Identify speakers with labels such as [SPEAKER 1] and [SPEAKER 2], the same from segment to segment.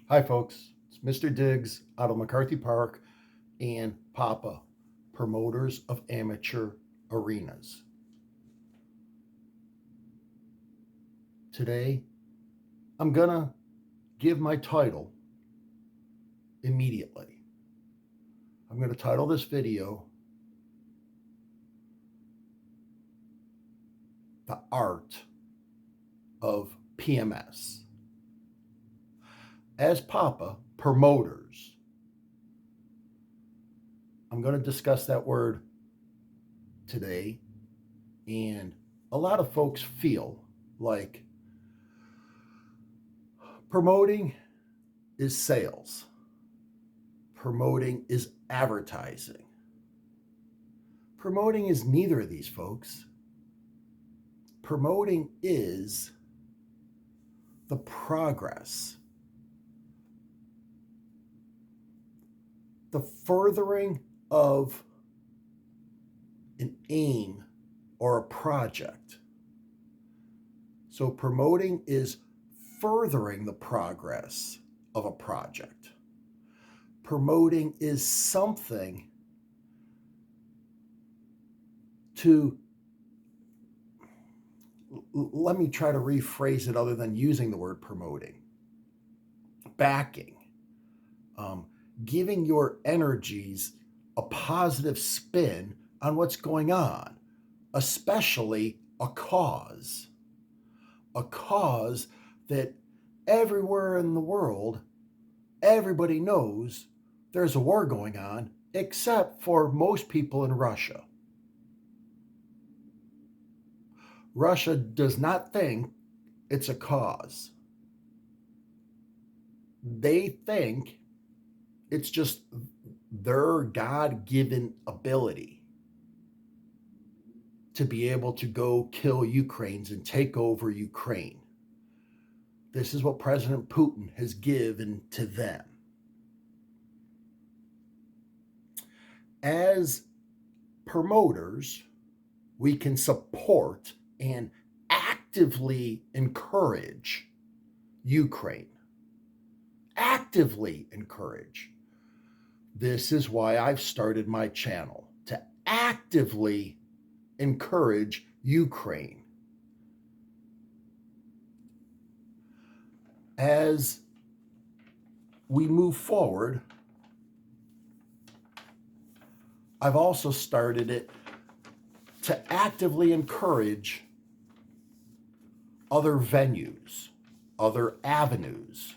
[SPEAKER 1] Hi, folks. It's Mr. Diggs out of McCarthy Park and Papa, promoters of amateur arenas. Today, I'm going to give my title immediately. I'm going to title this video, The Art of PMS. As Papa, promoters, I'm going to discuss that word today, and a lot of folks feel like promoting is sales. Promoting is advertising. Promoting is neither of these, folks. Promoting is the progress, the furthering of an aim or a project. So promoting is furthering the progress of a project. Promoting is something to, let me try to rephrase it other than using the word promoting. Backing, giving your energies a positive spin on what's going on, especially a cause that everywhere in the world, everybody knows there's a war going on, except for most people in Russia. Russia does not think it's a cause. They think it's just their God-given ability to be able to go kill Ukrainians and take over Ukraine. This is what President Putin has given to them. As promoters, we can support and actively encourage Ukraine. Actively encourage. This is why I've started my channel, to actively encourage Ukraine. As we move forward, I've also started it to actively encourage other venues, other avenues,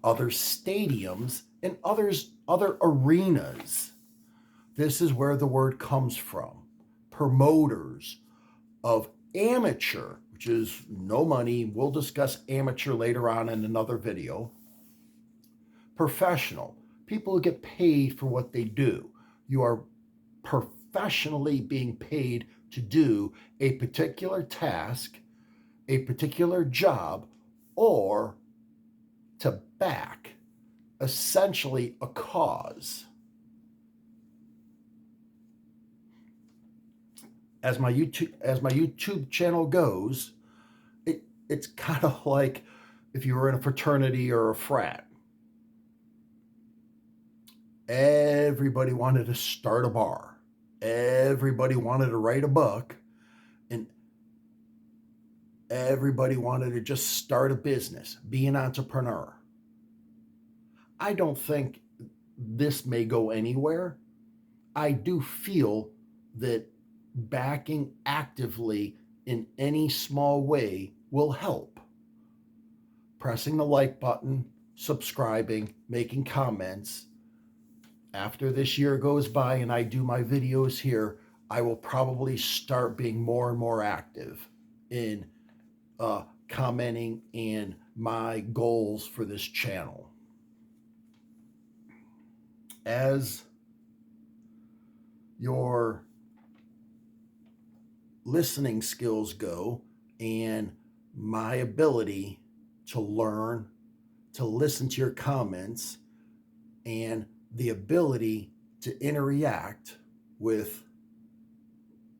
[SPEAKER 1] other stadiums, and other arenas. This is where the word comes from. Promoters of amateur, which is no money. We'll discuss amateur later on in another video. Professional, people who get paid for what they do. You are professionally being paid to do a particular task, a particular job, or to back essentially a cause. As my YouTube channel goes, it's kind of like if you were in a fraternity or a frat. Everybody wanted to start a bar. Everybody wanted to write a book. And everybody wanted to just start a business, be an entrepreneur. I don't think this may go anywhere. I do feel that backing actively in any small way will help. Pressing the like button, subscribing, making comments. After this year goes by and I do my videos here, I will probably start being more and more active in commenting and my goals for this channel. As your listening skills go and my ability to learn, to listen to your comments, and the ability to interact with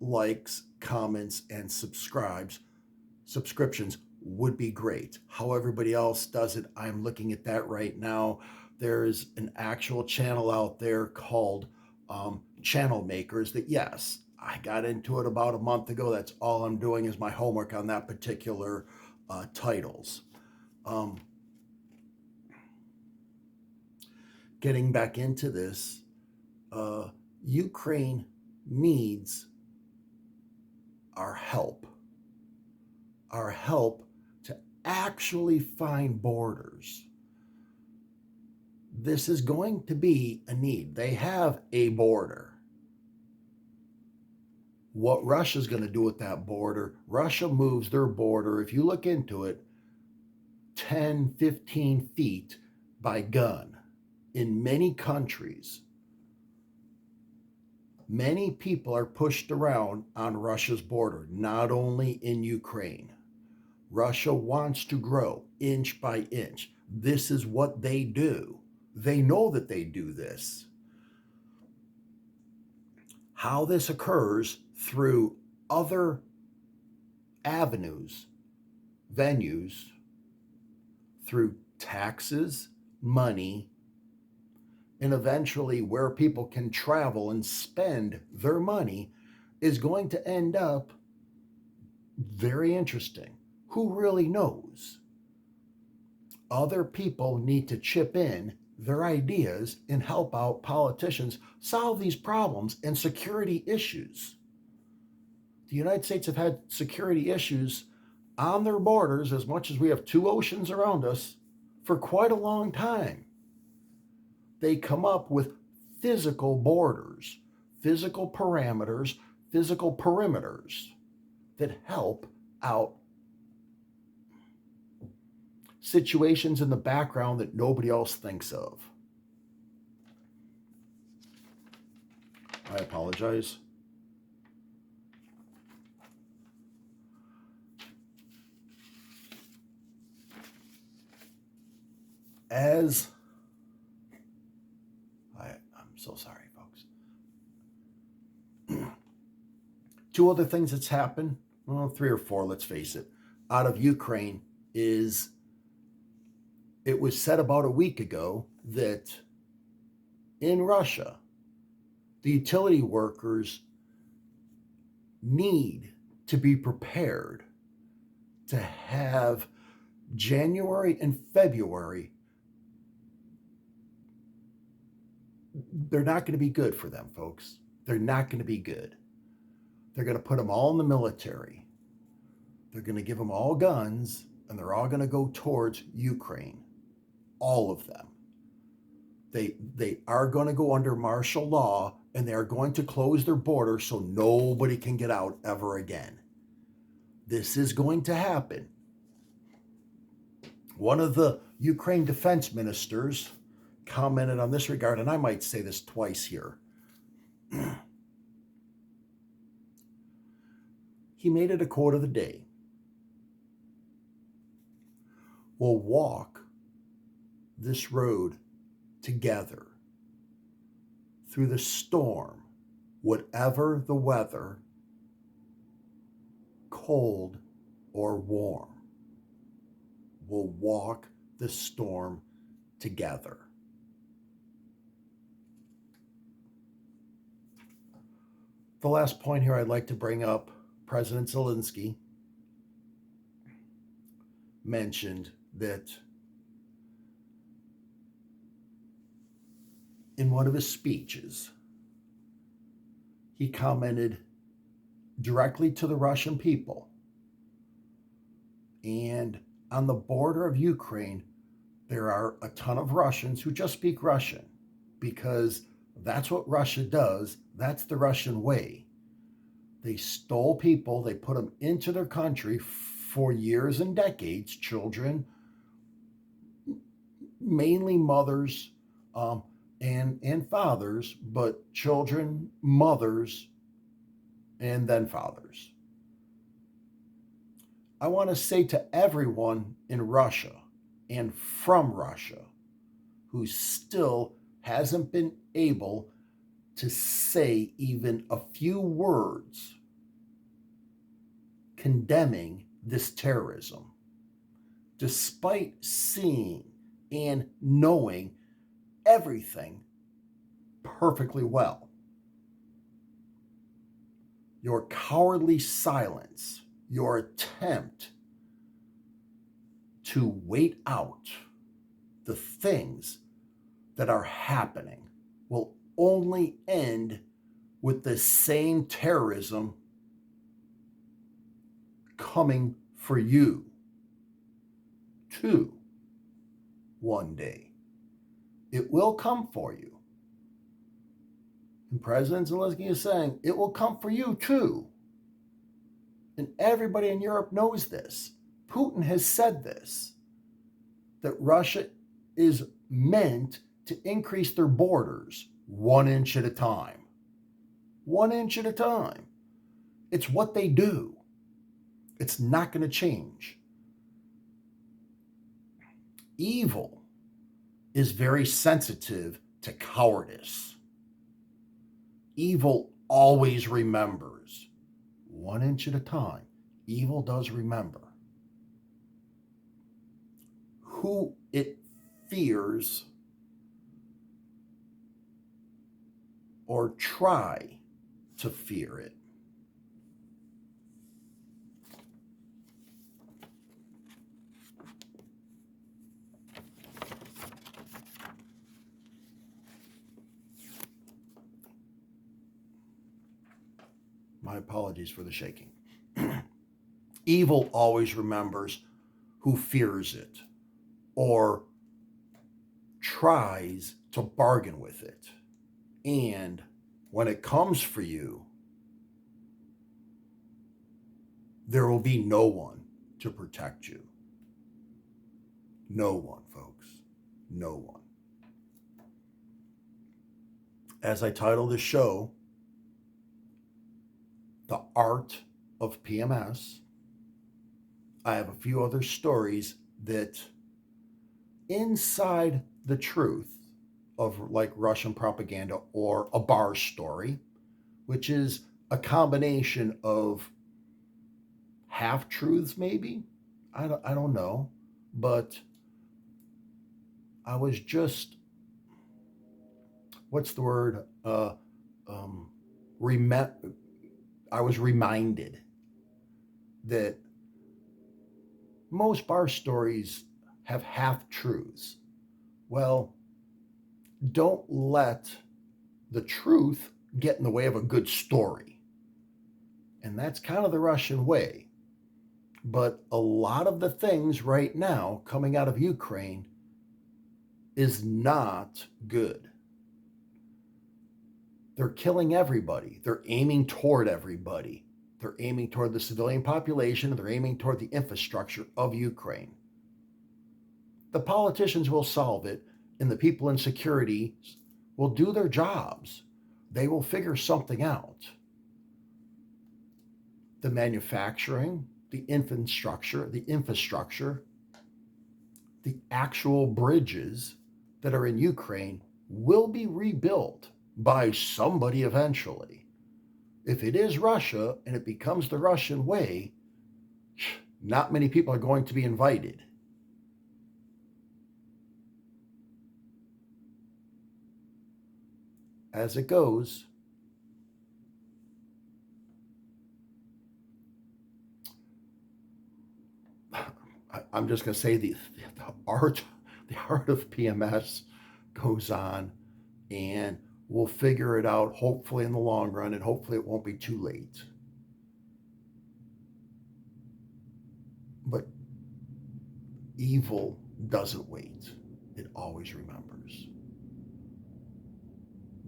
[SPEAKER 1] likes, comments, and subscriptions would be great. How everybody else does it, I'm looking at that right now. There's an actual channel out there called Channel Makers that, yes, I got into it about a month ago. That's all I'm doing is my homework on that particular titles. Getting back into this, Ukraine needs our help to actually find borders. This is going to be a need. They have a border. What Russia's going to do with that border, Russia moves their border, if you look into it, 10, 15 feet by gun. In many countries, many people are pushed around on Russia's border, not only in Ukraine. Russia wants to grow inch by inch. This is what they do. They know that they do this. How this occurs through other avenues, venues, through taxes, money, and eventually where people can travel and spend their money is going to end up very interesting. Who really knows? Other people need to chip in their ideas and help out politicians solve these problems and security issues. The United States have had security issues on their borders as much as we have two oceans around us for quite a long time. They come up with physical borders, physical parameters, physical perimeters that help out situations in the background that nobody else thinks of. I apologize. I'm so sorry, folks. Two other things that's happened, well, three or four, let's face it, out of Ukraine is it was said about a week ago that in Russia, the utility workers need to be prepared to have January and February. They're not going to be good for them, folks. They're not going to be good. They're going to put them all in the military. They're going to give them all guns, and they're all going to go towards Ukraine. All of them. They are going to go under martial law, and they are going to close their border so nobody can get out ever again. This is going to happen. One of the Ukraine defense ministers commented on this regard, and I might say this twice here. He made it a quote of the day. We'll walk this road together through the storm, whatever the weather, cold or warm. We'll walk the storm together. The last point here I'd like to bring up, President Zelenskyy mentioned that in one of his speeches, he commented directly to the Russian people. And on the border of Ukraine, there are a ton of Russians who just speak Russian because that's what Russia does. That's the Russian way. They stole people, they put them into their country for years and decades, children, mainly mothers and fathers, but children, mothers, and then fathers. I want to say to everyone in Russia and from Russia who still hasn't been able to say even a few words condemning this terrorism. despite seeing and knowing everything perfectly well. Your cowardly silence, your attempt to wait out the things that are happening, will only end with the same terrorism coming for you too one day. It will come for you. And President Zelenskyy is saying it will come for you too. And everybody in Europe knows this. Putin has said this, that Russia is meant to increase their borders 1 inch at a time. 1 inch at a time. It's what they do. It's not going to change. Evil is very sensitive to cowardice. Evil always remembers 1 inch at a time. Evil does remember. Who it fears or try to fear it. My apologies for the shaking. Evil always remembers who fears it or tries to bargain with it. And when it comes for you, there will be no one to protect you. No one, folks. No one. As I title the show, The Art of PMS, I have a few other stories that inside the truth of like Russian propaganda or a bar story, which is a combination of half-truths maybe. I don't know, but I was just, what's the word? I was reminded that most bar stories have half-truths. Well, don't let the truth get in the way of a good story. And that's kind of the Russian way. But a lot of the things right now coming out of Ukraine is not good. They're killing everybody. They're aiming toward everybody. They're aiming toward the civilian population, and they're aiming toward the infrastructure of Ukraine. The politicians will solve it, and the people in security will do their jobs. They will figure something out. The manufacturing, the infrastructure, the actual bridges that are in Ukraine will be rebuilt by somebody eventually. If it is Russia and it becomes the Russian way, not many people are going to be invited. As it goes, I'm just going to say the art of PMS goes on, and we'll figure it out hopefully in the long run, and hopefully it won't be too late. But evil doesn't wait. It always remembers.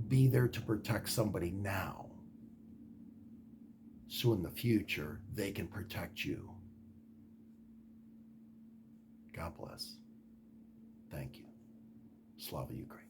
[SPEAKER 1] Be there to protect somebody now, so in the future they can protect you. God bless. Thank you. Slava Ukraine.